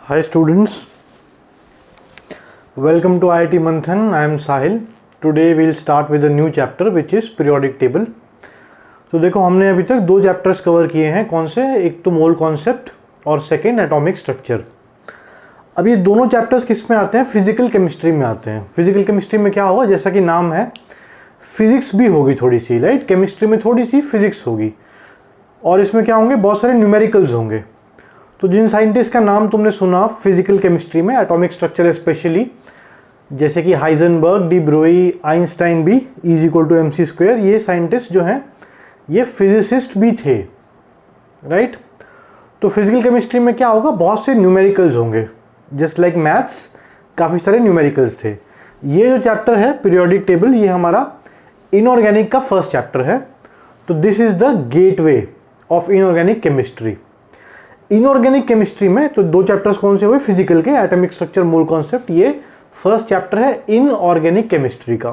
Hi students, welcome to IIT Manthan. I am Sahil. Today we'll start with a new chapter which is periodic table. तो देखो हमने अभी तक दो chapters cover किए हैं. कौन से? एक तो मोल कॉन्सेप्ट और सेकेंड एटॉमिक स्ट्रक्चर. अब ये दोनों चैप्टर्स किस में आते हैं? फिजिकल केमिस्ट्री में आते हैं. फिजिकल केमिस्ट्री में क्या होगा? जैसा कि नाम है, फिजिक्स भी होगी थोड़ी सी, राइट? केमिस्ट्री में थोड़ी सी फिजिक्स होगी और इसमें क्या होंगे? बहुत सारे न्यूमेरिकल्स होंगे. तो जिन साइंटिस्ट का नाम तुमने सुना फिजिकल केमिस्ट्री में, एटॉमिक स्ट्रक्चर स्पेशली, जैसे कि हाइजेनबर्ग, डी ब्रोई, आइंस्टाइन भी E=mc², ये साइंटिस्ट जो हैं ये फिजिसिस्ट भी थे, राइट? तो फिजिकल केमिस्ट्री में क्या होगा? बहुत से न्यूमेरिकल्स होंगे. जस्ट लाइक मैथ्स, काफ़ी सारे न्यूमेरिकल्स थे. ये जो चैप्टर है पीरियोडिक टेबल, ये हमारा इनऑर्गेनिक का फर्स्ट चैप्टर है. तो this is the gateway of inorganic chemistry. Inorganic chemistry में तो दो चैप्टर्स कौन से हुए? फिजिकल के, एटॉमिक स्ट्रक्चर, मोल कॉन्सेप्ट. ये फर्स्ट चैप्टर है इनऑर्गेनिक केमिस्ट्री का.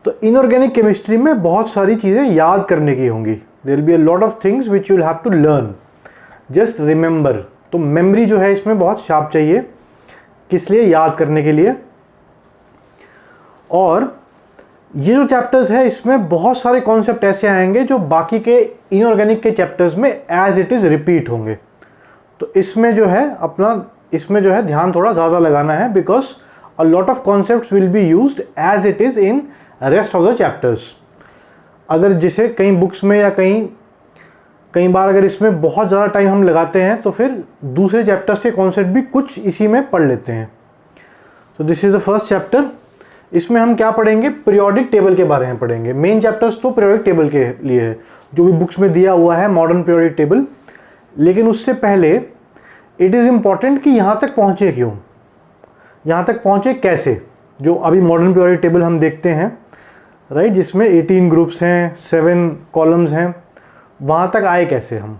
तो इनऑर्गेनिक केमिस्ट्री में बहुत सारी चीज़ें याद करने की होंगी. There will be a lot of things which you will have to learn. Just remember. तो मेमोरी जो है इसमें बहुत शार्प चाहिए. किस लिए? याद करने के लिए. और ये जो चैप्टर्स है इसमें बहुत सारे कॉन्सेप्ट ऐसे आएंगे जो बाकी के इनऑर्गेनिक के चैप्टर्स में एज इट इज़ रिपीट होंगे. तो इसमें जो है ध्यान थोड़ा ज़्यादा लगाना है, because a lot of concepts will be used as it is in rest of the chapters. अगर जिसे कई बुक्स में या कई बार अगर इसमें बहुत ज़्यादा टाइम हम लगाते हैं तो फिर दूसरे चैप्टर्स के कॉन्सेप्ट भी कुछ इसी में पढ़ लेते हैं. तो this is the first chapter. इसमें हम क्या पढ़ेंगे? पीरियोडिक टेबल के बारे में पढ़ेंगे. मेन चैप्टर्स तो पीरियोडिक टेबल के लिए है, जो भी बुक्स में दिया हुआ है, मॉडर्न पीरियोडिक टेबल. लेकिन उससे पहले इट इज़ इम्पॉर्टेंट कि यहाँ तक पहुँचे क्यों, यहाँ तक पहुँचे कैसे. जो अभी मॉडर्न पीरियोडिक टेबल हम देखते हैं, राइट, जिसमें 18 ग्रुप्स हैं, 7 कॉलम्स हैं, वहाँ तक आए कैसे हम.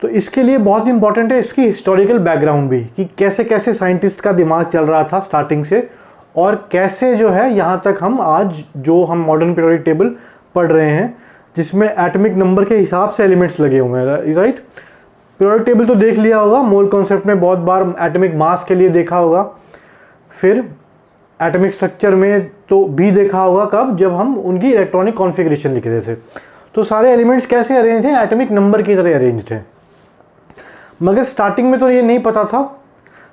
तो इसके लिए बहुत इंपॉर्टेंट है इसकी हिस्टोरिकल बैकग्राउंड भी, कि कैसे कैसे साइंटिस्ट का दिमाग चल रहा था स्टार्टिंग से, और कैसे जो है यहाँ तक हम आज जो हम मॉडर्न पीरियोडिक टेबल पढ़ रहे हैं, जिसमें एटॉमिक नंबर के हिसाब से एलिमेंट्स लगे हुए हैं, राइट. पीरियोडिक टेबल तो देख लिया होगा, मोल कॉन्सेप्ट में बहुत बार एटॉमिक मास के लिए देखा होगा, फिर एटॉमिक स्ट्रक्चर में तो भी देखा होगा. कब? जब हम उनकी इलेक्ट्रॉनिक कॉन्फ़िगरेशन लिख रहे थे. तो सारे एलिमेंट्स कैसे अरेंज हैं? एटॉमिक नंबर की तरह अरेंज्ड हैं. मगर स्टार्टिंग में तो ये नहीं पता था.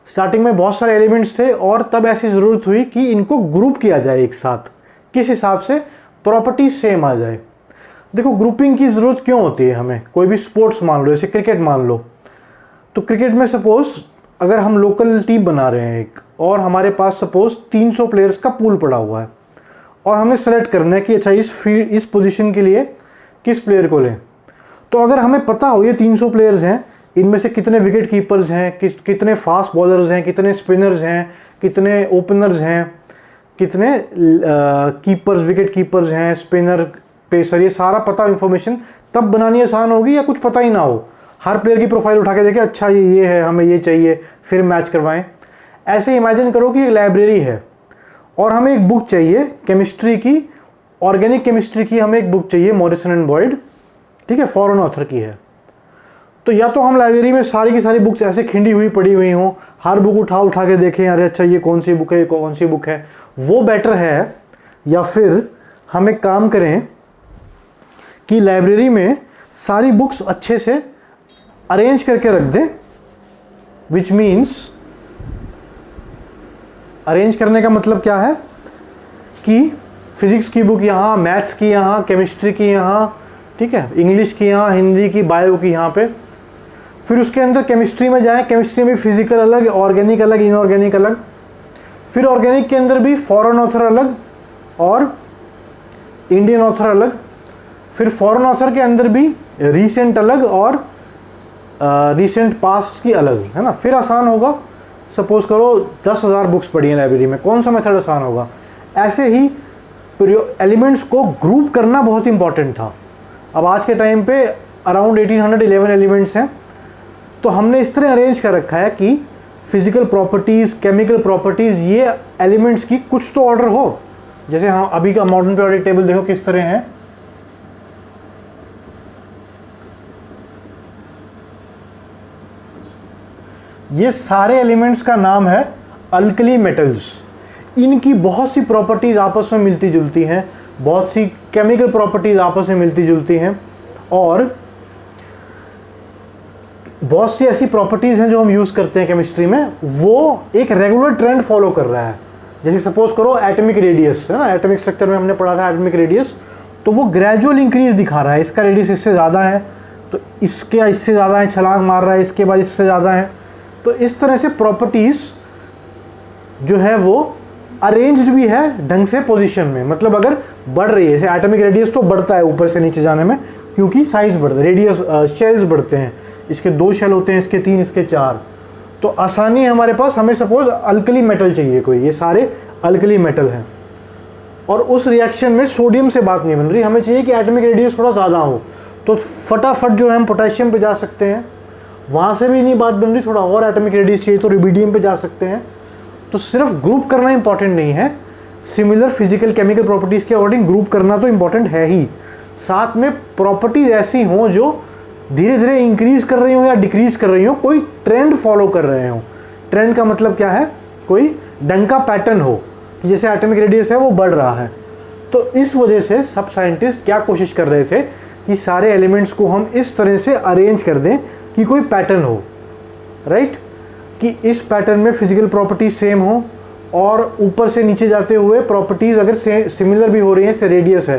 स्टार्टिंग में बहुत सारे एलिमेंट्स थे और तब ऐसी ज़रूरत हुई कि इनको ग्रुप किया जाए एक साथ. किस हिसाब से? प्रॉपर्टीज सेम आ जाए. देखो, ग्रुपिंग की ज़रूरत क्यों होती है हमें? कोई भी स्पोर्ट्स मान लो, जैसे क्रिकेट मान लो. तो क्रिकेट में सपोज अगर हम लोकल टीम बना रहे हैं एक, और हमारे पास सपोज 300 प्लेयर्स का पूल पड़ा हुआ है, और हमें सेलेक्ट करना है कि अच्छा इस पोजीशन के लिए किस प्लेयर को लें. तो अगर हमें पता हो ये 300 प्लेयर्स हैं, इनमें से कितने विकेट कीपर्स हैं, कितने फास्ट बॉलर्स हैं, कितने स्पिनर्स हैं, कितने ओपनर्स हैं, कितने कीपर्स, विकेट कीपर्स हैं, स्पिनर, पेसर, ये सारा पता इंफॉर्मेशन, तब बनानी आसान होगी. या कुछ पता ही ना हो, हर प्लेयर की प्रोफाइल उठा के देखें, अच्छा ये है, हमें ये चाहिए, फिर मैच करवाएं. ऐसे इमेजिन करो कि एक लाइब्रेरी है और हमें एक बुक चाहिए केमिस्ट्री की, ऑर्गेनिक केमिस्ट्री की हमें एक बुक चाहिए, मॉरिसन एंड बॉयड, ठीक है, फॉरेन ऑथर की है. तो या तो हम लाइब्रेरी में सारी की सारी बुक्स ऐसे खिंडी हुई पड़ी हुई हों, हर बुक उठा के देखें, अरे अच्छा ये कौन सी बुक है, ये कौन सी बुक है, वो बेटर है. या फिर हम एक काम करें कि लाइब्रेरी में सारी बुक्स अच्छे से अरेंज करके रख दें. विच मीन्स, अरेंज करने का मतलब क्या है कि फिजिक्स की बुक यहाँ, मैथ्स की यहाँ, केमिस्ट्री की यहाँ, ठीक है, इंग्लिश की यहाँ, हिंदी की, बायो की यहाँ पे. फिर उसके अंदर केमिस्ट्री में जाएं, केमिस्ट्री में फिजिकल अलग, ऑर्गेनिक अलग, इनऑर्गेनिक अलग. फिर ऑर्गेनिक के अंदर भी फॉरेन ऑथर अलग और इंडियन ऑथर अलग. फिर फॉरेन ऑथर के अंदर भी रीसेंट अलग और रीसेंट पास्ट की अलग, है ना. फिर आसान होगा. सपोज करो 10,000 बुक्स पढ़ी हैं लाइब्रेरी में, कौन सा मेथड आसान होगा? ऐसे ही एलिमेंट्स को ग्रुप करना बहुत इंपॉर्टेंट था. अब आज के टाइम पे अराउंड 1811 एलिमेंट्स हैं. तो हमने इस तरह अरेंज कर रखा है कि फिजिकल प्रॉपर्टीज़, केमिकल प्रॉपर्टीज़, ये एलिमेंट्स की कुछ तो ऑर्डर हो. जैसे हाँ, अभी का मॉडर्न पीरियोडिक टेबल देखो किस तरह है. ये सारे एलिमेंट्स का नाम है अल्कली मेटल्स। इनकी बहुत सी प्रॉपर्टीज आपस में मिलती जुलती हैं, बहुत सी केमिकल प्रॉपर्टीज आपस में मिलती जुलती हैं, और बहुत सी ऐसी प्रॉपर्टीज हैं जो हम यूज करते हैं केमिस्ट्री में, वो एक रेगुलर ट्रेंड फॉलो कर रहा है। जैसे सपोज करो एटॉमिक रेडियस है ना, एटॉमिक स्ट्रक्चर में हमने पढ़ा था एटॉमिक रेडियस, तो वो ग्रेजुअल इंक्रीज दिखा रहा है। इसका रेडियस इससे ज़्यादा है तो इससे ज़्यादा है, छलांग मार रहा है, इसके बाद इससे ज़्यादा है। तो इस तरह से प्रॉपर्टीज़ जो है वो अरेंज्ड भी है ढंग से पोजीशन में, मतलब अगर बढ़ रही है, जैसे एटॉमिक रेडियस तो बढ़ता है ऊपर से नीचे जाने में क्योंकि साइज बढ़ता है, रेडियस शेल्स बढ़ते हैं, इसके 2 शेल होते हैं, इसके 3, इसके 4। तो आसानी है हमारे पास, हमें सपोज अल्कली मेटल चाहिए कोई, ये सारे अल्कली मेटल हैं, और उस रिएक्शन में सोडियम से बात नहीं बन रही, हमें चाहिए कि एटॉमिक रेडियस थोड़ा ज़्यादा हो, तो फटाफट जो है हम पोटेशियम पे जा सकते हैं। वहाँ से भी नहीं बात बन रही, थोड़ा और एटॉमिक रेडियस चाहिए तो रुबिडियम पे जा सकते हैं। तो सिर्फ ग्रुप करना इंपॉर्टेंट नहीं है, सिमिलर फिजिकल केमिकल प्रॉपर्टीज़ के अकॉर्डिंग ग्रुप करना तो इंपॉर्टेंट है ही, साथ में प्रॉपर्टीज ऐसी हों जो धीरे धीरे इंक्रीज कर रही हो या डिक्रीज कर रही हो, कोई ट्रेंड फॉलो कर रहे हो। ट्रेंड का मतलब क्या है, कोई ढंग का पैटर्न हो कि जैसे एटॉमिक रेडियस है वो बढ़ रहा है। तो इस वजह से सब साइंटिस्ट क्या कोशिश कर रहे थे कि सारे एलिमेंट्स को हम इस तरह से अरेंज कर दें कि कोई पैटर्न हो, राइट, कि इस पैटर्न में फिजिकल प्रॉपर्टीज सेम हो और ऊपर से नीचे जाते हुए प्रॉपर्टीज अगर सिमिलर भी हो रही हैं, जैसे रेडियस है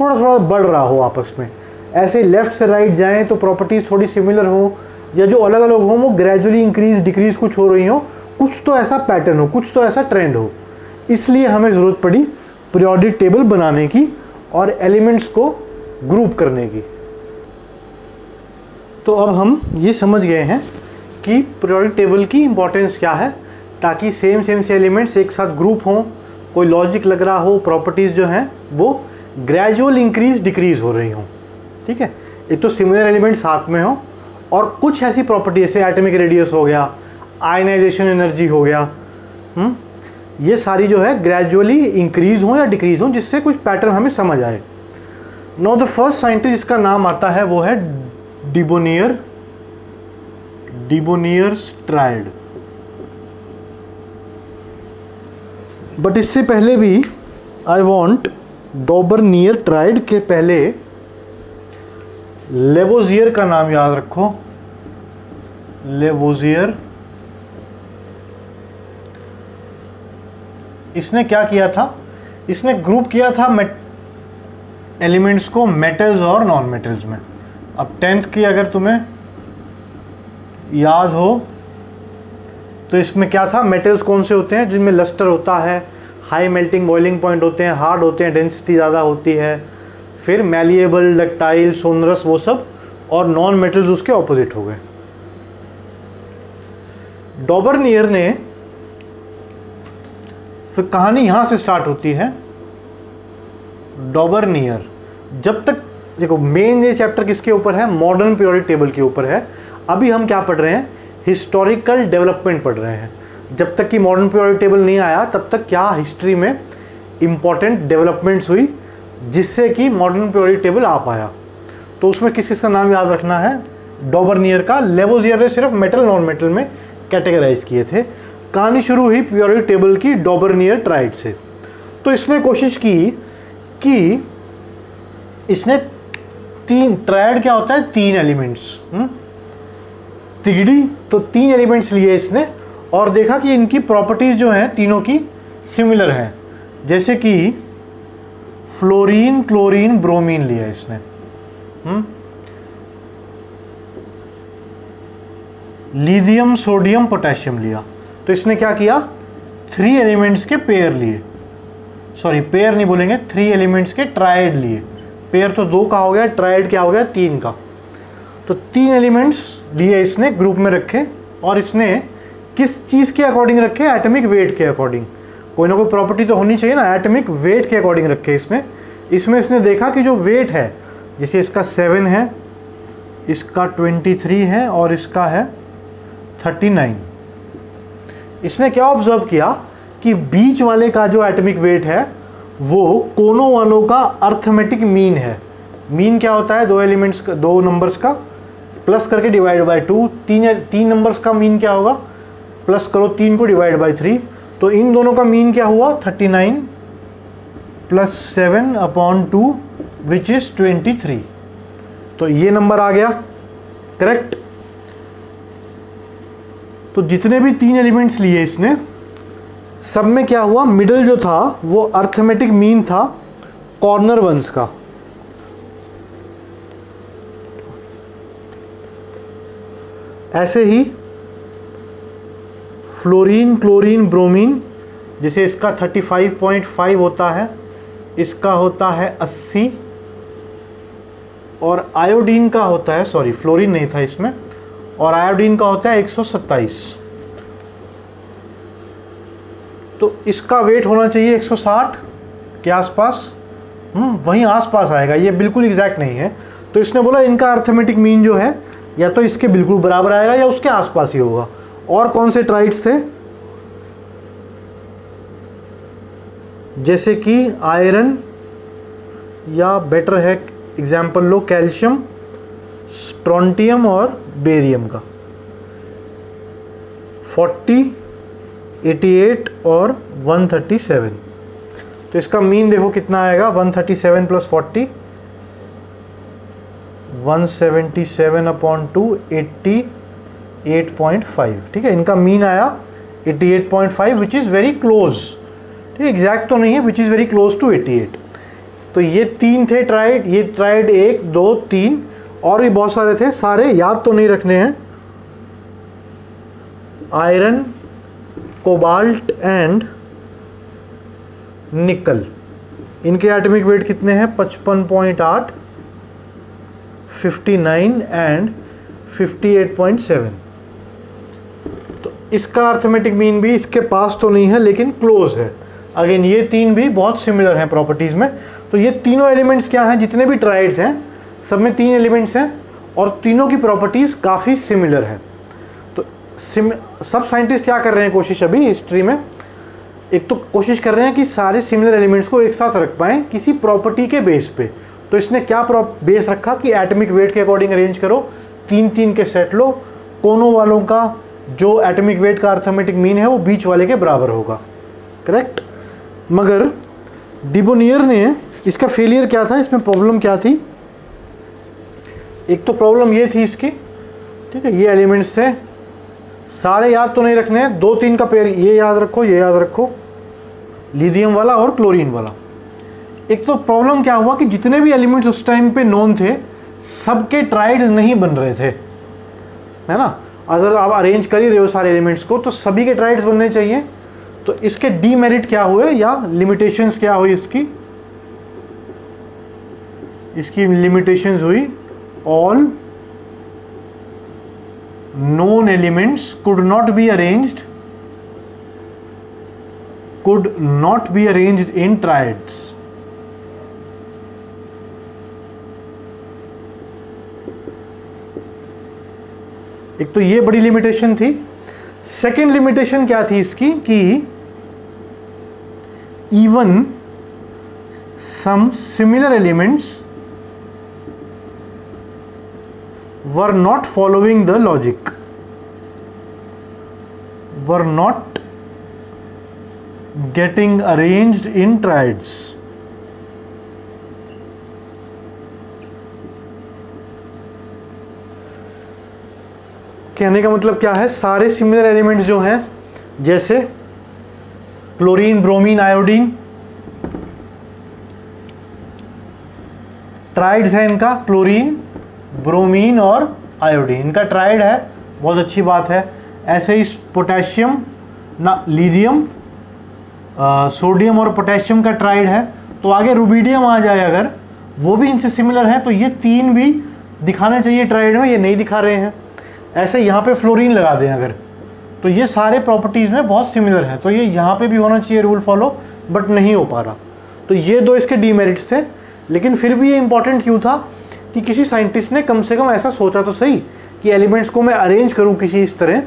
थोड़ा थोड़ा बढ़ रहा हो आपस में, ऐसे लेफ्ट से राइट जाएं तो प्रॉपर्टीज थोड़ी सिमिलर हो, या जो अलग अलग हो वो ग्रेजुअली इंक्रीज डिक्रीज कुछ हो रही हो, कुछ तो ऐसा पैटर्न हो, कुछ तो ऐसा ट्रेंड हो। इसलिए हमें ज़रूरत पड़ी पीरियोडिक टेबल बनाने की और एलिमेंट्स को ग्रुप करने की। तो अब हम ये समझ गए हैं कि पीरियोडिक टेबल की इंपॉर्टेंस क्या है, ताकि सेम से एलिमेंट्स एक साथ ग्रुप हों, कोई लॉजिक लग रहा हो, प्रॉपर्टीज़ जो हैं वो ग्रेजुअल इंक्रीज डिक्रीज हो रही हों। ठीक है, एक तो सिमिलर एलिमेंट साथ में हो और कुछ ऐसी प्रॉपर्टी जैसे एटॉमिक रेडियस हो गया, आयनाइजेशन एनर्जी हो गया, ये सारी जो है ग्रेजुअली इंक्रीज हो या डिक्रीज हो, जिससे कुछ पैटर्न हमें समझ आए। नाउ द फर्स्ट साइंटिस्ट जिसका नाम आता है वो है डिबोनियर्स ट्रायड। बट इससे पहले भी आई वॉन्ट डॉबरनियर ट्रायड के पहले लेवोजियर का नाम याद रखो। लेवोजियर, इसने क्या किया था, इसने ग्रुप किया था एलिमेंट्स को मेटल्स और नॉन मेटल्स में। अब 10th की अगर तुम्हें याद हो तो इसमें क्या था, मेटल्स कौन से होते हैं जिनमें लस्टर होता है, हाई मेल्टिंग बॉइलिंग पॉइंट होते हैं, हार्ड होते हैं, डेंसिटी ज़्यादा होती है, फिर मैलिएबल, डक्टाइल, सोनरस, वो सब, और नॉन मेटल्स उसके ऑपोजिट हो गए। डॉबरनियर ने, फिर कहानी यहां से स्टार्ट होती है। डॉबरनियर, जब तक देखो मेन ये चैप्टर किसके ऊपर है, मॉडर्न पीरियोडिक टेबल के ऊपर है। अभी हम क्या पढ़ रहे हैं, हिस्टोरिकल डेवलपमेंट पढ़ रहे हैं। जब तक कि मॉडर्न पीरियोडिक टेबल नहीं आया तब तक क्या हिस्ट्री में इंपॉर्टेंट डेवलपमेंट्स हुई जिससे कि मॉडर्न पीरियोडिक टेबल आ पाया। तो उसमें किस किस का नाम याद रखना है, डॉबरनियर का। लेवोजियर ने सिर्फ मेटल नॉन मेटल में कैटेगराइज किए थे। कहानी शुरू हुई पीरियोडिक टेबल की डॉबरनियर ट्रायड से। तो इसने कोशिश की कि इसने ट्रायड क्या होता है, 3 एलिमेंट्स, तिगड़ी, तो 3 एलिमेंट्स लिए इसने और देखा कि इनकी प्रॉपर्टीज जो हैं तीनों की सिमिलर हैं। जैसे कि फ्लोरीन, क्लोरीन, ब्रोमीन लिया इसने, लिथियम, सोडियम, पोटेशियम लिया। तो इसने क्या किया, 3 एलिमेंट्स के पेयर लिए, सॉरी पेयर नहीं बोलेंगे, 3 एलिमेंट्स के ट्रायड लिए। पेयर तो 2 का हो गया, ट्रायड क्या हो गया, 3 का। तो 3 एलिमेंट्स लिए इसने, ग्रुप में रखे, और इसने किस चीज़ के अकॉर्डिंग रखे, एटॉमिक वेट के अकॉर्डिंग। कोई ना कोई प्रॉपर्टी तो होनी चाहिए ना, एटॉमिक वेट के अकॉर्डिंग रखे इसने। इसमें इसने देखा कि जो वेट है, जैसे इसका 7 है, इसका 23 है और इसका है 39। इसने क्या ऑब्जर्व किया कि बीच वाले का जो एटॉमिक वेट है वो कोनों वालों का अर्थमेटिक मीन है। मीन क्या होता है, 2 एलिमेंट्स का, 2 नंबर्स का प्लस करके डिवाइड बाय 2। 3 नंबर्स का मीन क्या होगा, प्लस करो 3 को डिवाइड बाई 3, तो इन दोनों का मीन क्या हुआ 39 प्लस 7/2 विच इज 23। तो ये नंबर आ गया करेक्ट। तो जितने भी 3 एलिमेंट्स लिए इसने, सब में क्या हुआ, मिडल जो था वो अर्थमेटिक मीन था कॉर्नर वंस का। ऐसे ही फ्लोरीन, क्लोरीन, ब्रोमीन, जैसे इसका 35.5 होता है, इसका होता है 80, और आयोडीन का होता है, सॉरी फ्लोरीन नहीं था इसमें, और आयोडीन का होता है 127। तो इसका वेट होना चाहिए 160 के आसपास, वहीं आसपास आएगा, ये बिल्कुल एग्जैक्ट नहीं है। तो इसने बोला इनका अर्थमेटिक मीन जो है या तो इसके बिल्कुल बराबर आएगा या उसके आसपास ही होगा। और कौन से ट्राइड्स थे, जैसे कि आयरन, या बेटर है एग्जाम्पल लो कैल्शियम, स्ट्रोंटियम और बेरियम का 40, 88 और 137। तो इसका मीन देखो कितना आएगा, 137 प्लस 40, 177/2, 88.5। ठीक है, इनका मीन आया 88.5 विच इज़ वेरी क्लोज। ठीक है, एग्जैक्ट तो नहीं है, which is very close to 88। तो ये 3 थे ट्राइड, ये ट्राइड 1, 2, 3 और भी बहुत सारे थे, सारे याद तो नहीं रखने हैं। आयरन, कोबाल्ट एंड निकल, इनके एटॉमिक वेट कितने हैं, 55.8, 59 एंड 58.7। तो इसका अर्थमेटिक मीन भी इसके पास तो नहीं है लेकिन क्लोज है। अगेन ये 3 भी बहुत सिमिलर हैं प्रॉपर्टीज में। तो ये तीनों एलिमेंट्स क्या हैं, जितने भी ट्राइड्स हैं सब में 3 एलिमेंट्स हैं और तीनों की प्रॉपर्टीज काफ़ी सिमिलर है। तो सब साइंटिस्ट क्या कर रहे हैं कोशिश अभी हिस्ट्री में, एक तो कोशिश कर रहे हैं कि सारे सिमिलर एलिमेंट्स को एक साथ रख पाएँ किसी प्रॉपर्टी के बेस पे। तो इसने क्या बेस रखा कि एटॉमिक वेट के अकॉर्डिंग अरेंज करो, 3-3 के सेट लो, कोनों वालों का जो एटॉमिक वेट का अर्थमेटिक मीन है वो बीच वाले के बराबर होगा, करेक्ट। मगर डिबोनियर ने, इसका फेलियर क्या था, इसमें प्रॉब्लम क्या थी, एक तो प्रॉब्लम ये थी इसकी, ठीक है, ये एलिमेंट्स थे, सारे याद तो नहीं रखने हैं, 2-3 का पेयर ये याद रखो, ये याद रखो, लिथियम वाला और क्लोरीन वाला। एक तो प्रॉब्लम क्या हुआ कि जितने भी एलिमेंट्स उस टाइम पे नोन थे सबके ट्राइड्स नहीं बन रहे थे, है ना। अगर आप अरेंज कर ही रहे हो सारे एलिमेंट्स को तो सभी के ट्राइड्स बनने चाहिए। तो इसके डीमेरिट क्या हुए या लिमिटेशंस क्या हुई, इसकी लिमिटेशंस हुई, all known elements could not be arranged in triads। एक तो ये बड़ी लिमिटेशन थी। सेकेंड लिमिटेशन क्या थी इसकी कि even some similar elements were not following the logic, were not getting arranged in triads। कहने का मतलब क्या है, सारे सिमिलर एलिमेंट्स जो हैं जैसे क्लोरीन, ब्रोमीन, आयोडीन, ट्राइड्स है इनका, क्लोरीन, ब्रोमीन और आयोडीन, इनका ट्राइड है, बहुत अच्छी बात है। ऐसे ही पोटेशियम ना, लिथियम, सोडियम और पोटेशियम का ट्राइड है। तो आगे रुबिडियम आ जाए अगर, वो भी इनसे सिमिलर है, तो ये 3 भी दिखाने चाहिए ट्राइड में, ये नहीं दिखा रहे हैं। ऐसे यहाँ पे फ्लोरीन लगा दें अगर, तो ये सारे प्रॉपर्टीज़ में बहुत सिमिलर हैं, तो ये यहाँ पे भी होना चाहिए रूल फॉलो, बट नहीं हो पा रहा। तो ये 2 इसके डीमेरिट्स थे। लेकिन फिर भी ये इंपॉर्टेंट क्यों था कि किसी साइंटिस्ट ने कम से कम ऐसा सोचा तो सही कि एलिमेंट्स को मैं अरेंज करूं किसी इस तरह,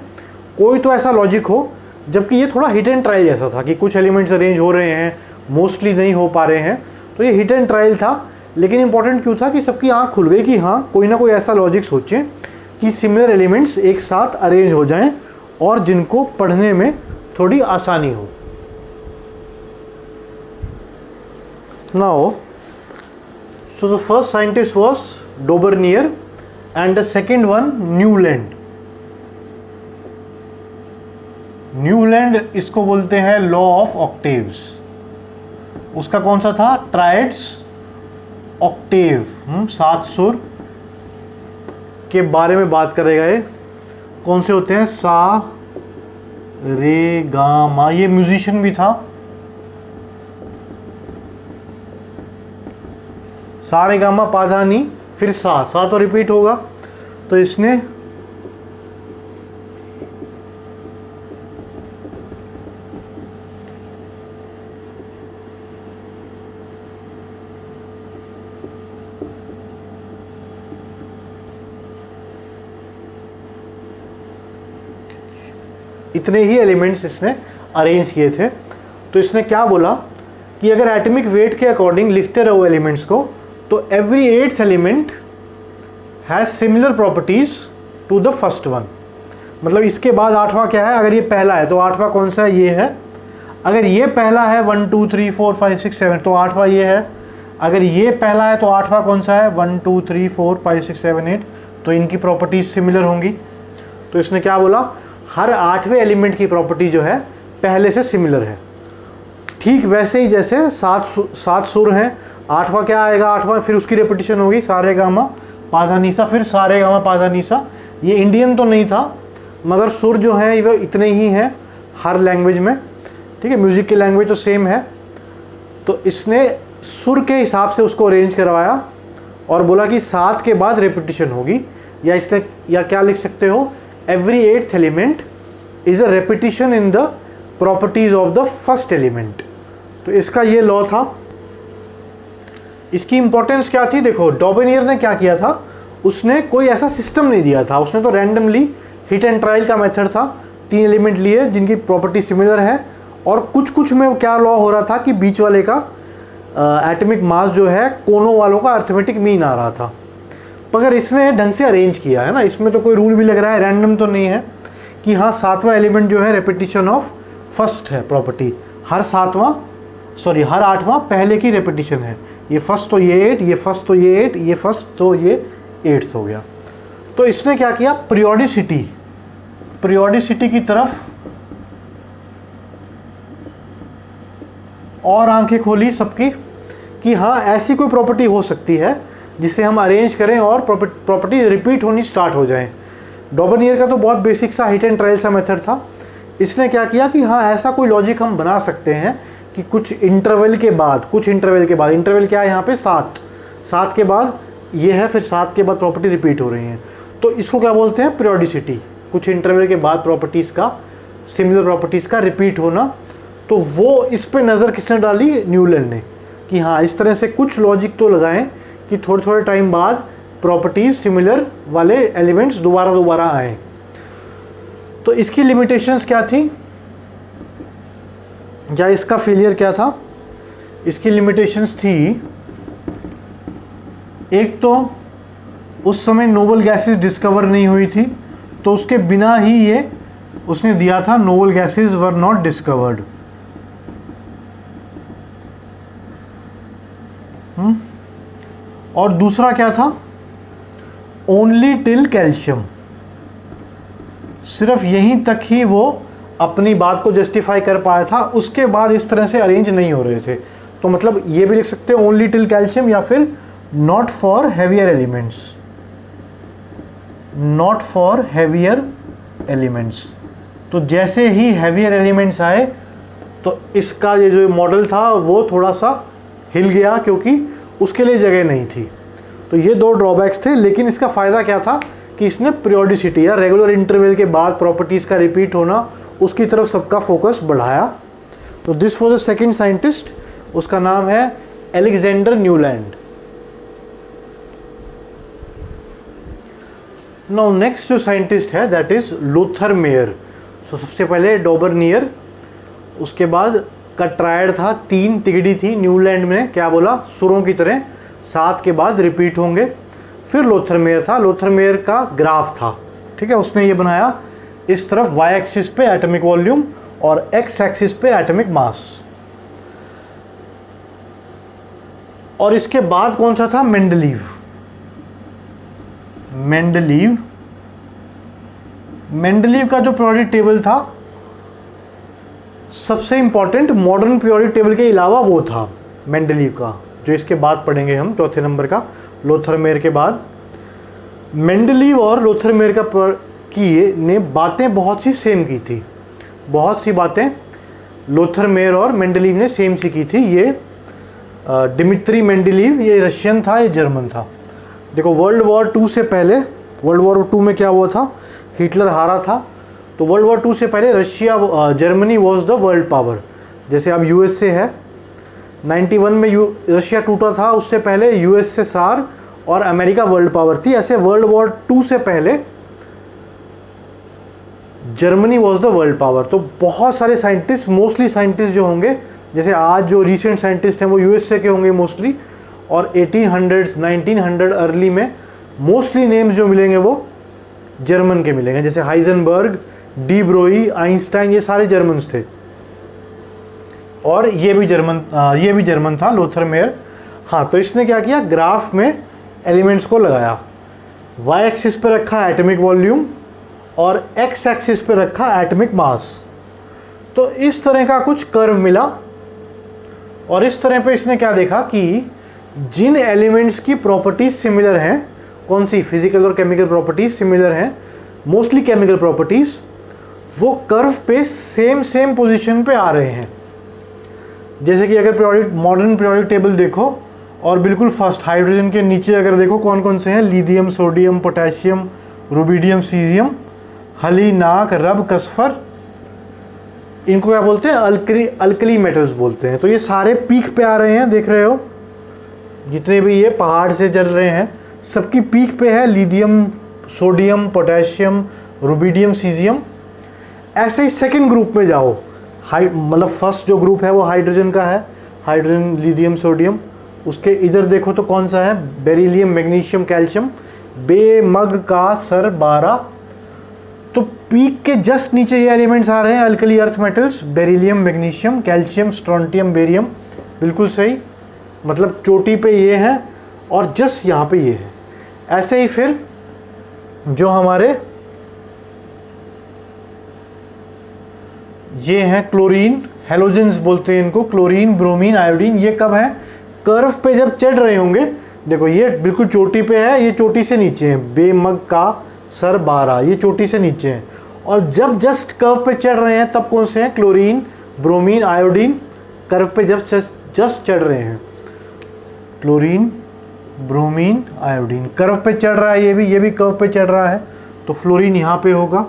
कोई तो ऐसा लॉजिक हो। जबकि ये थोड़ा हिट एंड ट्रायल जैसा था कि कुछ एलिमेंट्स अरेंज हो रहे हैं, मोस्टली नहीं हो पा रहे हैं, तो ये हिट एंड ट्रायल था। लेकिन इंपॉर्टेंट क्यों था कि सबकी आँख खुल गई कि हाँ कोई ना कोई ऐसा लॉजिक सोचें कि सिमिलर एलिमेंट्स एक साथ अरेंज हो जाएं और जिनको पढ़ने में थोड़ी आसानी हो। Now so the first scientist was Dobereiner and the second one Newland. Newland इसको बोलते हैं लॉ ऑफ ऑक्टेव्स। उसका कौन सा था? ट्राइड्स ऑक्टेव, 7 सुर के बारे में बात करेगा। ये कौन से होते हैं? सा रे गा मा। ये म्यूजिशियन भी था। सा रे गा मा पा धा नी, फिर सा तो रिपीट होगा। तो इसने इतने ही एलिमेंट्स इसने अरेंज किए थे। तो इसने क्या बोला कि अगर एटॉमिक वेट के अकॉर्डिंग लिखते रहो एलिमेंट्स को, तो every 8th element has similar properties to the first one. मतलब इसके बाद 8वां क्या है? अगर ये पहला है तो 8वां कौन सा है? ये है। अगर ये पहला है 1 2 3 4 5 6 7 तो 8वां ये है। अगर ये पहला है तो 8वां कौन सा है? 1 2 3 4 5 6 7 8। तो इनकी प्रॉपर्टीज सिमिलर होंगी। तो इसने क्या बोला? हर 8वें एलिमेंट की प्रॉपर्टी जो है पहले से सिमिलर है। ठीक वैसे ही जैसे 7 सुर हैं, 8वां क्या आएगा? 8वां फिर उसकी रेपिटेशन होगी, सा रे गा मा पा धा नी सा, फिर सा रे गा मा पा धा नी सा। ये इंडियन तो नहीं था, मगर सुर जो है वो इतने ही हैं हर लैंग्वेज में। ठीक है, म्यूजिक की लैंग्वेज तो सेम है। तो इसने सुर के हिसाब से उसको अरेंज करवाया और बोला कि 7 के बाद रेपिटेशन होगी। या इसने या क्या लिख सकते हो? Every 8th element is a repetition in the properties of the first element। तो इसका ये लॉ था। इसकी इंपॉर्टेंस क्या थी? देखो, डॉबेनियर ने क्या किया था, उसने कोई ऐसा सिस्टम नहीं दिया था। उसने तो रैंडमली हिट एंड ट्रायल का मेथड था। 3 एलिमेंट लिए जिनकी प्रॉपर्टी सिमिलर है, और कुछ कुछ में क्या लॉ हो रहा था कि बीच वाले का एटॉमिक मास जो है कोनों वालों का अर्थमेटिक मीन आ रहा था। मगर इसने ढंग से अरेंज किया है ना, इसमें तो कोई रूल भी लग रहा है, रैंडम तो नहीं है कि हाँ 7वां एलिमेंट जो है रेपिटेशन ऑफ फर्स्ट है प्रॉपर्टी। हर 8वां पहले की रेपिटेशन है। ये फर्स्ट तो ये 8, ये फर्स्ट तो ये 8, ये फर्स्ट तो ये 8th हो गया। तो इसने क्या किया? पीरियोडिसिटी की तरफ और आंखें खोली सबकी कि हाँ ऐसी कोई प्रॉपर्टी हो सकती है जिसे हम अरेंज करें और प्रॉपर्टी रिपीट होनी स्टार्ट हो जाए। डॉबेनियर का तो बहुत बेसिक सा हिट एंड ट्रायल सा मेथड था। इसने क्या किया कि हाँ ऐसा कोई लॉजिक हम बना सकते हैं कि कुछ इंटरवल के बाद इंटरवल क्या है यहाँ पे? 7 के बाद ये है, फिर 7 के बाद प्रॉपर्टी रिपीट हो रही हैं। तो इसको क्या बोलते हैं? पीरियोडिसिटी। कुछ इंटरवल के बाद प्रॉपर्टीज़ का, सिमिलर प्रॉपर्टीज़ का रिपीट होना। तो वो इस पर नज़र किसने डाली? न्यूलैंड ने, कि हाँ इस तरह से कुछ लॉजिक तो लगाएं कि थोड़े थोड़े टाइम बाद प्रॉपर्टीज सिमिलर वाले एलिमेंट्स दोबारा आए। तो इसकी लिमिटेशंस क्या थी, या इसका फेलियर क्या था? इसकी लिमिटेशंस थी, एक तो उस समय नोबल गैसेस डिस्कवर नहीं हुई थी, तो उसके बिना ही ये उसने दिया था noble gases were not discovered. और दूसरा क्या था? Only till calcium. सिर्फ यहीं तक ही वो अपनी बात को जस्टिफाई कर पाया था, उसके बाद इस तरह से अरेंज नहीं हो रहे थे। तो मतलब ये भी लिख सकते हैं ओनली टिल कैल्शियम, या फिर not for heavier elements, not for heavier elements. तो जैसे ही हैवियर एलिमेंट्स आए तो इसका ये जो मॉडल था वो थोड़ा सा हिल गया, क्योंकि उसके लिए जगह नहीं थी। तो ये 2 ड्रॉबैक्स थे। लेकिन इसका फ़ायदा क्या था कि इसने पीरियोडिसिटी या रेगुलर इंटरवल के बाद प्रॉपर्टीज़ का रिपीट होना, उसकी तरफ सबका फोकस बढ़ाया। तो this was the second scientist, उसका नाम है अलेक्जेंडर न्यूलैंड। नाउ नेक्स्ट जो साइंटिस्ट है दैट इज लूथर मेयर। सो सबसे पहले डॉबरनियर, उसके बाद का ट्रायड था, 3 तिगड़ी थी। न्यूलैंड में क्या बोला? सुरों की तरह 7 के बाद रिपीट होंगे। फिर लोथर मेयर था, लोथर मेयर का ग्राफ था, ठीक है, उसने ये बनाया इस तरफ y एक्सिस पे एटॉमिक वॉल्यूम और x एक्सिस पे एटॉमिक मास। और इसके बाद कौन सा था? मेंडलीव। मेंडलीव का जो पीरियोडिक टेबल था सबसे इंपॉर्टेंट मॉडर्न पीरियोडिक टेबल के अलावा वो था मेंडलीव का, जो इसके बाद पढ़ेंगे हम चौथे नंबर का, लोथरमेयर के बाद। मेंडलीव और लोथरमेयर ने बातें बहुत सी सेम की थी, बहुत सी बातें लोथरमेयर और मेंडलीव ने सेम सी की थी। ये डिमित्री मेंडलीव, ये रशियन था, ये जर्मन था। देखो वर्ल्ड वॉर 2 से पहले, वर्ल्ड वॉर 2 में क्या हुआ था? हिटलर हारा था। तो वर्ल्ड वॉर 2 से पहले Germany was the world power. जैसे अब यूएसए है, 91 में रशिया टूटा था, उससे पहले यूएसएसआर और अमेरिका वर्ल्ड पावर थी। ऐसे वर्ल्ड वॉर 2 से पहले Germany was the world power. तो बहुत सारे साइंटिस्ट, मोस्टली साइंटिस्ट जो होंगे, जैसे आज जो रिसेंट साइंटिस्ट हैं वो यूएसए के होंगे मोस्टली, और 1800 1900 अर्ली में मोस्टली नेम्स जो मिलेंगे वो जर्मन के मिलेंगे। जैसे हाइजेनबर्ग, डी ब्रोई, आइंस्टाइन, ये सारे जर्मन्स थे। और ये भी जर्मन था, लोथरमेयर। हाँ, तो इसने क्या किया? ग्राफ में एलिमेंट्स को लगाया, वाई एक्सिस पे रखा एटॉमिक वॉल्यूम और एक्स एक्सिस पे रखा एटॉमिक मास। तो इस तरह का कुछ कर्व मिला, और इस तरह पे इसने क्या देखा कि जिन एलिमेंट्स की प्रॉपर्टीज सिमिलर हैं, कौन सी? फिजिकल और केमिकल प्रॉपर्टीज सिमिलर हैं, मोस्टली केमिकल प्रॉपर्टीज, वो कर्व पे सेम पोजीशन पे आ रहे हैं। जैसे कि अगर मॉडर्न पीरियोडिक टेबल देखो और बिल्कुल फर्स्ट हाइड्रोजन के नीचे अगर देखो कौन कौन से हैं, lithium, sodium, potassium, rubidium, caesium, हली, नाक, रब, कसफर, इनको क्या बोलते हैं? अल्कली मेटल्स बोलते हैं। तो ये सारे पीक पे आ रहे हैं, देख रहे हो जितने भी ये पहाड़ से जल रहे हैं सबकी पीक पे है lithium, sodium, potassium, rubidium, caesium. ऐसे ही सेकंड ग्रुप में जाओ, मतलब फर्स्ट जो ग्रुप है वो हाइड्रोजन का है, हाइड्रोजन, लिथियम, सोडियम। उसके इधर देखो तो कौन सा है? बेरिलियम, मैग्नीशियम, कैल्शियम, बे, मग, का, सर, 12। तो पीक के जस्ट नीचे ये एलिमेंट्स आ रहे हैं, alkali earth metals, beryllium, magnesium, calcium, strontium, barium. बिल्कुल सही, मतलब चोटी पे ये है और जस्ट यहाँ पे ये है। ऐसे ही फिर जो हमारे ये हैं क्लोरीन, हेलोजेंस बोलते हैं इनको, क्लोरीन, ब्रोमीन, आयोडीन, ये कब है? कर्व पे जब चढ़ रहे होंगे। देखो ये बिल्कुल चोटी पे है, ये चोटी से नीचे है, बे, मग, का, सर, 12, ये चोटी से नीचे है। और जब जस्ट कर्व पे चढ़ रहे हैं तब कौन से हैं? क्लोरीन, ब्रोमीन, आयोडीन, कर्व पे जब जस्ट चढ़ रहे हैं। क्लोरीन, ब्रोमीन, आयोडीन, कर्व पे चढ़ रहा है, ये भी कर्व पे चढ़ रहा है, तो फ्लोरीन यहाँ पे होगा।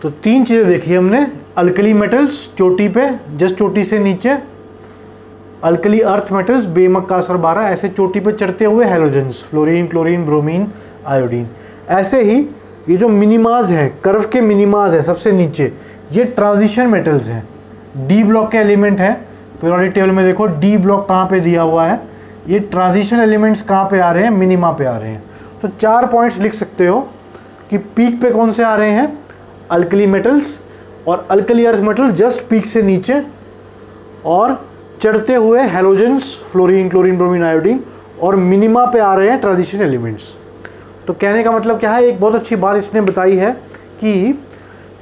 तो 3 चीज़ें देखी हमने, अल्कली मेटल्स चोटी पे, जस्ट चोटी से नीचे, अल्कली अर्थ मेटल्स, बेमक, का, सर, 12, ऐसे चोटी पे चढ़ते हुए halogens, fluorine, chlorine, bromine, iodine. ऐसे ही ये जो मिनिमाज है, कर्व के मिनिमाज है सबसे नीचे, ये ट्रांजिशन मेटल्स हैं, डी ब्लॉक के एलिमेंट हैं। पीरियोडिक टेबल में देखो डी ब्लॉक कहाँ पे दिया हुआ है, ये ट्रांजिशन एलिमेंट्स कहाँ पे आ रहे हैं? मिनिमा पे आ रहे हैं। तो 4 पॉइंट्स लिख सकते हो कि पीक पे कौन से आ रहे हैं? अल्कली मेटल्स और alkali earth metals just peak से नीचे, और चढ़ते हुए halogens, fluorine, chlorine, bromine, iodine, और मिनिमा पे आ रहे हैं ट्रांजिशन एलिमेंट्स। तो कहने का मतलब क्या है? एक बहुत अच्छी बात इसने बताई है कि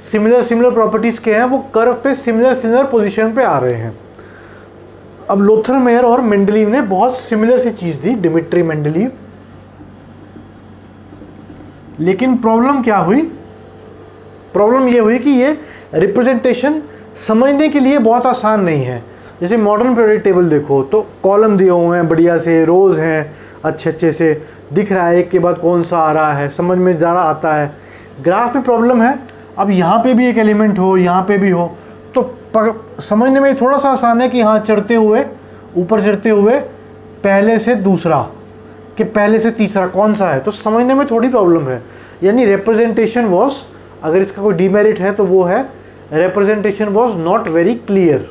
सिमिलर प्रॉपर्टीज़ के हैं, वो कर्व पे सिमिलर पोजीशन पे आ रहे हैं। अब लोथरमेयर और मेंडलीव ने बहुत सिमिलर सी चीज़ दी, डिमित्री मेंडलीव। लेकिन प्रॉब्लम क्या हुई? प्रॉब्लम ये हुई कि ये रिप्रेजेंटेशन समझने के लिए बहुत आसान नहीं है। जैसे मॉडर्न पीरियोडिक टेबल देखो तो कॉलम दिए हुए हैं बढ़िया से, रोज़ हैं, अच्छे से दिख रहा है एक के बाद कौन सा आ रहा है, समझ में ज़रा आता है। ग्राफ में प्रॉब्लम है, अब यहाँ पे भी एक एलिमेंट हो, यहाँ पे भी हो, तो समझने में थोड़ा सा आसान है कि हाँ चढ़ते हुए, ऊपर चढ़ते हुए पहले से दूसरा कि पहले से तीसरा कौन सा है, तो समझने में थोड़ी प्रॉब्लम है। यानी रिप्रेजेंटेशन वॉज, अगर इसका कोई डीमेरिट है तो वो है representation was not very clear.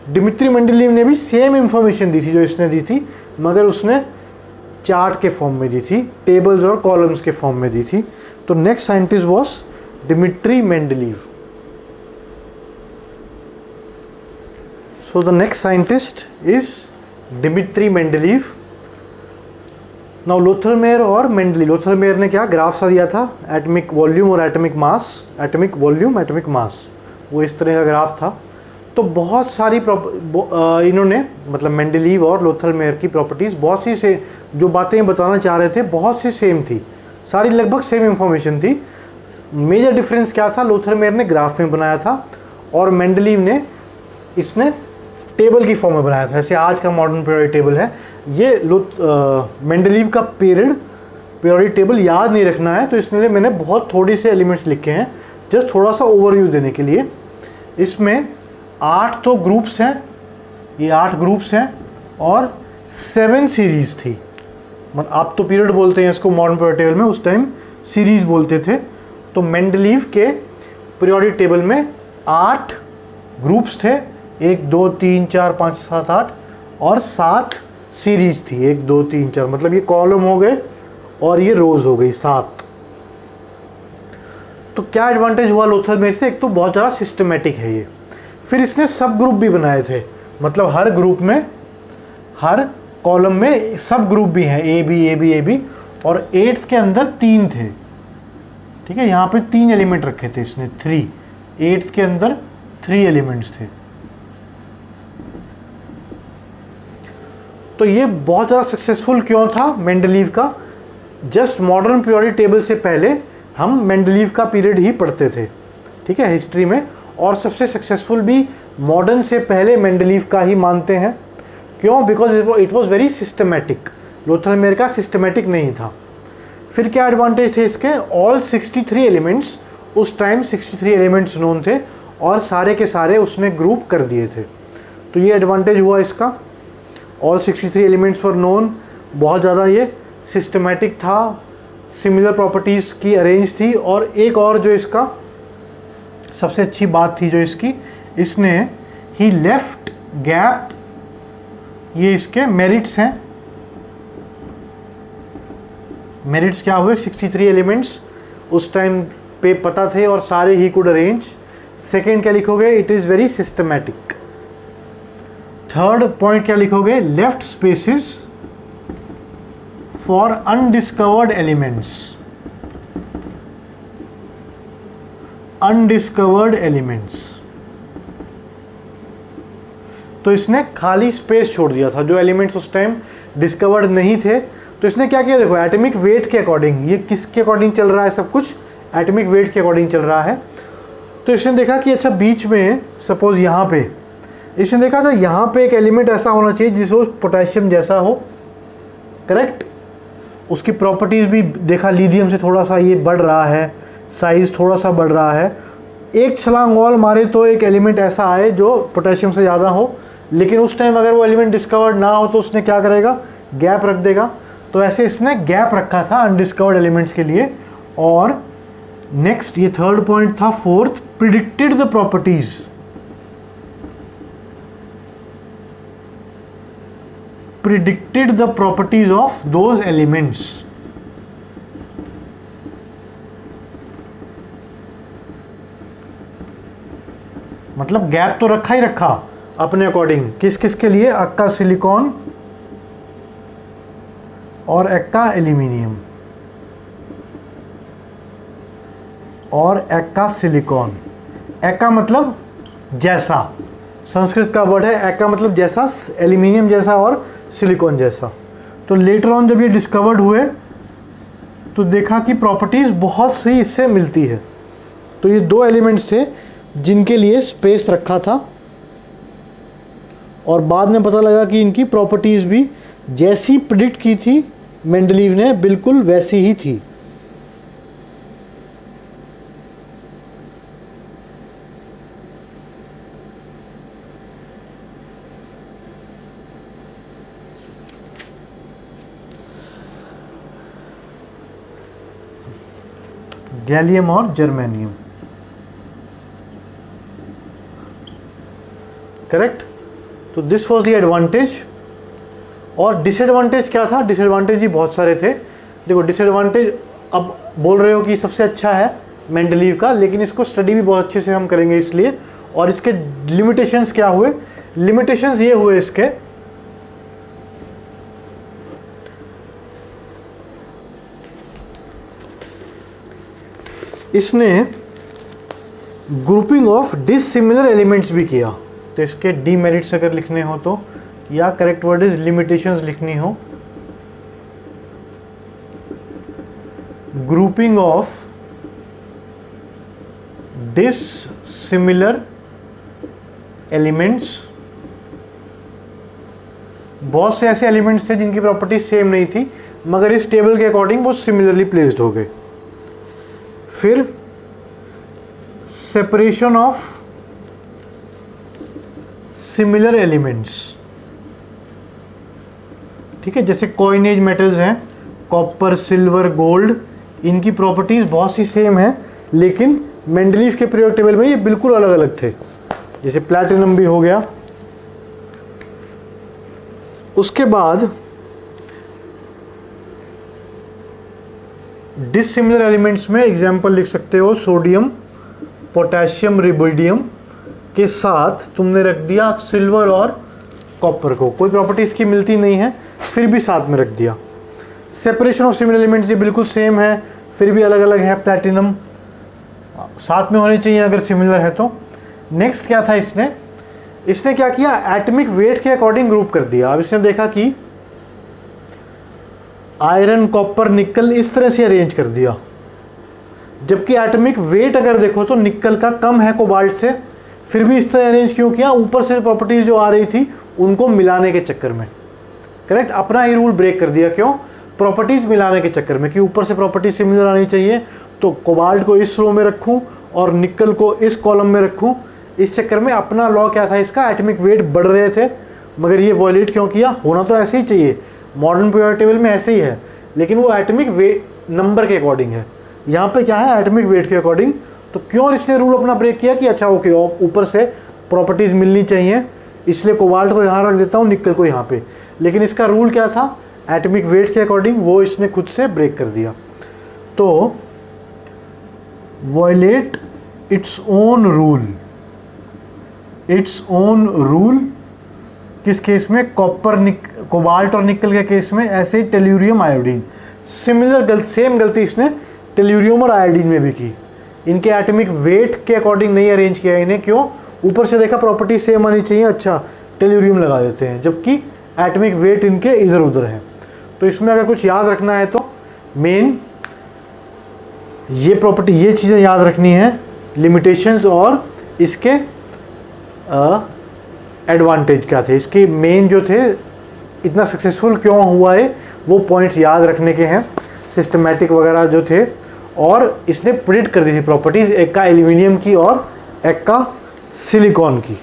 Dmitri Mendeleev ने भी सेम इंफॉर्मेशन दी थी जो इसने दी थी, मगर उसने चार्ट के फॉर्म में दी थी, टेबल्स और कॉलम्स के फॉर्म में दी थी। तो next scientist was Dmitri Mendeleev. So the next scientist is Dmitri Mendeleev. Now Lothar Meyer और मेंडलीव, लोथलमेयर ने क्या ग्राफ सा दिया था, एटमिक वॉल्यूम और atomic mass, atomic volume atomic mass, वो इस तरह का ग्राफ था। तो बहुत सारी इन्होंने मतलब मेंडलीव और लोथलमेयर की प्रॉपर्टीज़ बहुत सी से जो बातें बताना चाह रहे थे बहुत सी सेम थी, सारी लगभग सेम इंफॉर्मेशन थी। मेजर डिफरेंस क्या था, लोथलमेयर ने ग्राफ में बनाया था और मेंडलीव ने इसने टेबल की फॉर्म में बनाया था, जैसे आज का मॉडर्न पीरियोडिक टेबल है। ये मेंडलीव का पीरियोडिक टेबल याद नहीं रखना है, तो इसलिए मैंने बहुत थोड़ी से एलिमेंट्स लिखे हैं, जस्ट थोड़ा सा ओवरव्यू देने के लिए। इसमें 8 तो ग्रुप्स हैं, ये 8 ग्रुप्स हैं और 7 सीरीज थी। मतलब आप तो पीरियड बोलते हैं इसको मॉडर्न पीरियोडिक टेबल में, उस टाइम सीरीज बोलते थे। तो मेंडलीव के पीरियोडिक टेबल में 8 ग्रुप्स थे, 1 2 3 4 5 7 8 और 7 सीरीज थी, 1 2 3 4, मतलब ये कॉलम हो गए और ये रोज हो गई 7। तो क्या एडवांटेज हुआ लोथलमेयर से, एक तो बहुत ज़्यादा सिस्टमेटिक है ये। फिर इसने सब ग्रुप भी बनाए थे, मतलब हर ग्रुप में, हर कॉलम में सब ग्रुप भी हैं, A B A B A B, और 8th के अंदर 3 थे, ठीक है, यहाँ पे 3 एलिमेंट रखे थे इसने, 3, 8th के अंदर 3 एलिमेंट्स थे। तो ये बहुत ज़्यादा सक्सेसफुल क्यों था मेंडलीव का, जस्ट मॉडर्न पीरियोडिक टेबल से पहले हम मेंडलीव का पीरियड ही पढ़ते थे, ठीक है, हिस्ट्री में, और सबसे सक्सेसफुल भी मॉडर्न से पहले मेंडलीव का ही मानते हैं। क्यों? Because it was very systematic, Lothar Meyer का सिस्टमेटिक नहीं था। फिर क्या एडवांटेज थे इसके, ऑल 63 एलिमेंट्स, उस टाइम 63 एलिमेंट्स नोन थे और सारे के सारे उसने ग्रुप कर दिए थे। तो ये एडवांटेज हुआ इसका, ऑल 63 एलिमेंट्स वर नोन, बहुत ज़्यादा ये सिस्टमेटिक था, सिमिलर प्रॉपर्टीज़ की अरेंज थी। और एक और जो इसका सबसे अच्छी बात थी जो इसकी, इसने ही लेफ्ट गैप, ये इसके मेरिट्स हैं। मेरिट्स क्या हुए, 63 एलिमेंट्स उस टाइम पे पता थे और सारे ही कुड अरेंज। सेकेंड क्या लिखोगे, it is very systematic. Third point क्या लिखोगे, left spaces for undiscovered elements, undiscovered elements. तो इसने खाली स्पेस छोड़ दिया था, जो एलिमेंट्स उस टाइम डिस्कवर्ड नहीं थे। तो इसने क्या किया, देखो एटॉमिक वेट के अकॉर्डिंग, ये किसके अकॉर्डिंग चल रहा है, सब कुछ एटॉमिक वेट के अकॉर्डिंग चल रहा है। तो इसने देखा कि अच्छा बीच में सपोज यहाँ पे, इसने देखा था यहाँ पे एक एलिमेंट ऐसा होना चाहिए जिसको पोटेशियम जैसा हो, करेक्ट। उसकी प्रॉपर्टीज़ भी देखा, लिथियम से थोड़ा सा ये बढ़ रहा है, साइज़ थोड़ा सा बढ़ रहा है। एक छलांग और मारे तो एक एलिमेंट ऐसा आए जो पोटेशियम से ज़्यादा हो, लेकिन उस टाइम अगर वो एलिमेंट डिस्कवर्ड ना हो तो उसने क्या करेगा, गैप रख देगा। तो ऐसे इसने गैप रखा था अनडिस्कवर्ड एलिमेंट्स के लिए। और नेक्स्ट ये थर्ड पॉइंट था, fourth, predicted the properties, predicted the properties of those elements. मतलब गैप तो रखा ही रखा अपने अकॉर्डिंग, किस किस के लिए, अक्का सिलिकॉन और एक्का एल्यूमिनियम और एक्का सिलिकॉन। एक्का मतलब जैसा, संस्कृत का वर्ड है, एक्का मतलब जैसा, एल्यूमिनियम जैसा और सिलिकॉन जैसा। तो लेटर ऑन जब ये डिस्कवर्ड हुए तो देखा कि प्रॉपर्टीज़ बहुत सी इससे मिलती है। तो ये 2 एलिमेंट्स थे जिनके लिए स्पेस रखा था और बाद में पता लगा कि इनकी प्रॉपर्टीज़ भी जैसी प्रिडिक्ट की थी मेंडलीव ने, बिल्कुल वैसी ही थी। गैलियम और जर्मेनियम, करेक्ट। तो दिस वाज द एडवांटेज और डिसएडवांटेज क्या था? डिसएडवांटेज ही बहुत सारे थे। देखो डिसएडवांटेज अब बोल रहे हो कि सबसे अच्छा है मेंडलीव का, लेकिन इसको स्टडी भी बहुत अच्छे से हम करेंगे इसलिए। और इसके लिमिटेशंस क्या हुए? लिमिटेशंस ये हुए इसके, इसने ग्रुपिंग ऑफ डिसिमिलर एलिमेंट्स भी किया। तो इसके डीमेरिट्स अगर लिखने हो तो, या करेक्ट वर्ड इज लिमिटेशंस लिखनी हो, ग्रुपिंग ऑफ डिसिमिलर एलिमेंट्स, बहुत से ऐसे एलिमेंट्स थे जिनकी प्रॉपर्टीज सेम नहीं थी, मगर इस टेबल के अकॉर्डिंग वो सिमिलरली प्लेस्ड हो गए। फिर सेपरेशन ऑफ सिमिलर एलिमेंट्स, ठीक है, जैसे कॉइनेज मेटल्स हैं, कॉपर, सिल्वर, गोल्ड, इनकी प्रॉपर्टीज बहुत सी सेम हैं, लेकिन मेंडलीव के पीरियोडिक टेबल में ये बिल्कुल अलग अलग थे। जैसे प्लैटिनम भी हो गया। उसके बाद डिसिमिलर एलिमेंट्स में एग्जाम्पल लिख सकते हो, सोडियम, पोटेशियम, रिबोडियम के साथ तुमने रख दिया सिल्वर और कॉपर को, कोई प्रॉपर्टी इसकी मिलती नहीं है, फिर भी साथ में रख दिया। सेपरेशन ऑफ सिमिलर एलिमेंट्स ये बिल्कुल सेम है, फिर भी अलग अलग है। प्लैटिनम साथ में होनी चाहिए अगर सिमिलर है तो। नेक्स्ट क्या था, इसने क्या किया? एटॉमिक वेट के अकॉर्डिंग ग्रुप कर दिया। अब इसने देखा कि आयरन, कॉपर, निकल इस तरह से अरेंज कर दिया, जबकि एटॉमिक वेट अगर देखो तो निकल का कम है कोबाल्ट से, फिर भी इस तरह अरेंज क्यों किया? ऊपर से प्रॉपर्टीज जो आ रही थी उनको मिलाने के चक्कर में। करेक्ट, अपना ही रूल ब्रेक कर दिया। क्यों? प्रॉपर्टीज मिलाने के चक्कर में, कि ऊपर से प्रॉपर्टी सिमिलर आनी चाहिए, तो कोबाल्ट को इस रो में रखूं और निकल को इस कॉलम में रखूं। इस चक्कर में अपना लॉ क्या था इसका? एटॉमिक वेट बढ़ रहे थे, मगर ये वॉयलेट क्यों किया? होना तो ऐसे ही चाहिए, मॉडर्न पीरियोडिक टेबल में ऐसे ही है, लेकिन वो एटॉमिक वेट नंबर के अकॉर्डिंग है। यहाँ पे क्या है? एटॉमिक वेट के अकॉर्डिंग। तो क्यों इसने रूल अपना ब्रेक किया कि अच्छा ओके ऊपर से प्रॉपर्टीज मिलनी चाहिए, इसलिए कोबाल्ट को यहाँ रख देता हूँ, निकल को यहाँ पे। लेकिन इसका रूल क्या था? एटॉमिक वेट के अकॉर्डिंग, वो इसने खुद से ब्रेक कर दिया। तो वॉयलेट इट्स ओन रूल किस केस में? कोबाल्ट और निकल के केस में। ऐसे टेल्यूरियम, आयोडीन, सेम गलती इसने टेल्यूरियम और आयोडीन में भी की। इनके एटॉमिक वेट के अकॉर्डिंग नहीं अरेंज किया इन्हें। क्यों? ऊपर से देखा प्रॉपर्टी सेम आनी चाहिए, अच्छा टेल्यूरियम लगा देते हैं, जबकि एटॉमिक वेट इनके इधर उधर है। तो इसमें अगर कुछ याद रखना है तो मेन ये प्रॉपर्टी, ये चीज़ें याद रखनी है, लिमिटेशंस और इसके एडवांटेज क्या थे, इसके मेन जो थे, इतना सक्सेसफुल क्यों हुआ है, वो पॉइंट्स याद रखने के हैं, सिस्टमैटिक वगैरह जो थे। और इसने प्रिडिक्ट कर दी थी प्रॉपर्टीज़, एक का एल्यूमिनियम की और एक का सिलिकॉन की।